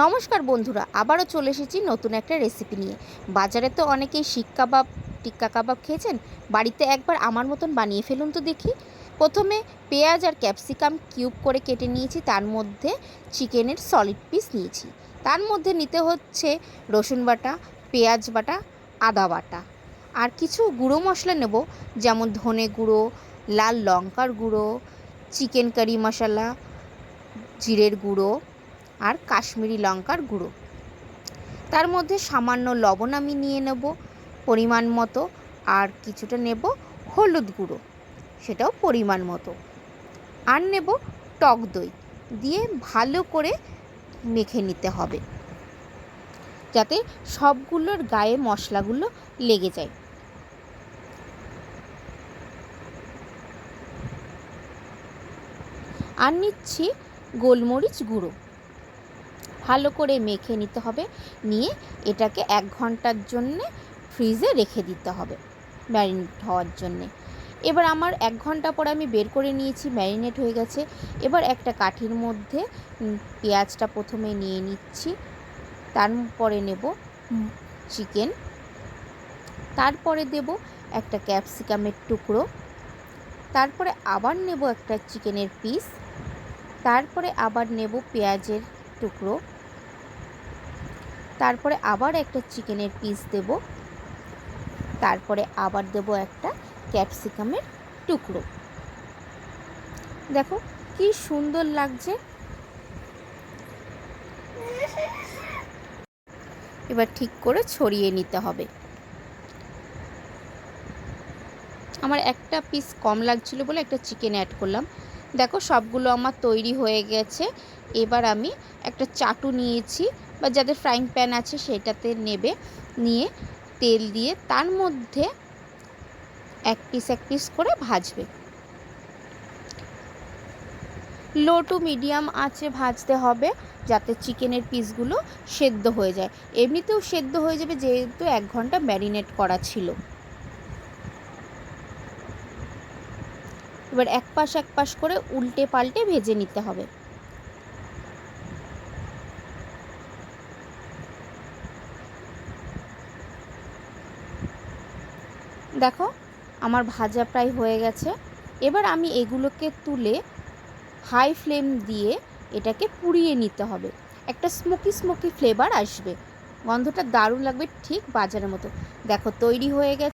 নমস্কার বন্ধুরা, আবারও চলে এসেছি নতুন একটা রেসিপি নিয়ে। বাজারে তো অনেকেই শিক কাবাব, টিক্কা কাবাব খেয়েছেন। বাড়িতে একবার আমার মতন বানিয়ে ফেলুন তো দেখি। প্রথমে পেঁয়াজ আর ক্যাপসিকাম কিউব করে কেটে নিয়েছি, তার মধ্যে চিকেনের সলিড পিস নিয়েছি। তার মধ্যে নিতে হচ্ছে রসুন বাটা, পেঁয়াজ বাটা, আদা বাটা, আর কিছু গুঁড়ো মশলা নেব, যেমন ধনে গুঁড়ো, লাল লঙ্কার গুঁড়ো, চিকেন কারি মশলা, জিরের গুঁড়ো আর কাশ্মীরি লঙ্কার গুঁড়ো। তার মধ্যে সামান্য লবণ আমি নিয়ে নেব পরিমাণ মতো, আর কিছুটা নেব হলুদ গুঁড়ো, সেটাও পরিমাণ মতো, আর নেব টক দই। দিয়ে ভালো করে মেখে নিতে হবে, যাতে সবগুলোর গায়ে মশলাগুলো লেগে যায়। আর নিচ্ছি গোলমরিচ গুঁড়ো। ভালো করে মেখে নিতে হবে, নিয়ে এটাকে 1 ঘন্টার জন্যে ফ্রিজে রেখে দিতে হবে ম্যারিনেট হওয়ার জন্যে। এবার আমার 1 ঘন্টা পর আমি বের করে নিয়েছি, ম্যারিনেট হয়ে গেছে। এবার একটা কাঠির মধ্যে পেঁয়াজটা প্রথমে নিয়ে নিচ্ছি, তারপরে নেব চিকেন, তারপরে দেব একটা ক্যাপসিকামের টুকরো, তারপরে আবার নেব একটা চিকেনের পিস, তারপরে আবার নেব পেঁয়াজের টুকরো, তারপরে আবার একটা চিকেনের পিস দেব, তারপরে আবার দেব একটা ক্যাপসিকামের টুকরো। দেখো কি সুন্দর লাগছে। এবার ঠিক করে ছড়িয়ে নিতে হবে। আমার একটা পিস কম লাগছিল বলে একটা চিকেন অ্যাড করলাম। দেখো সবগুলো আমার তৈরি হয়ে গেছে। এবার আমি একটা চাটু নিয়েছি, বা যাদের ফ্রাইং প্যান আছে সেটাতে নেবে, নিয়ে তেল দিয়ে তার মধ্যে এক পিস করে ভাজবে। লো টু মিডিয়াম আঁচে ভাজতে হবে, যাতে চিকেনের পিসগুলো সেদ্ধ হয়ে যায়। এমনিতেও সেদ্ধ হয়ে যাবে, যেহেতু 1 ঘন্টা ম্যারিনেট করা ছিল। এবার এক পাশ করে উল্টে পাল্টে ভেজে নিতে হবে। দেখো আমার ভাজা প্রায় হয়ে গেছে। এবার আমি এগুলোকে তুলে হাই ফ্লেম দিয়ে এটাকে পুড়িয়ে নিতে হবে। একটা স্মোকি ফ্লেভার আসবে, গন্ধটা দারুণ লাগবে, ঠিক বাজারের মতো। দেখো তৈরি হয়ে গেছে।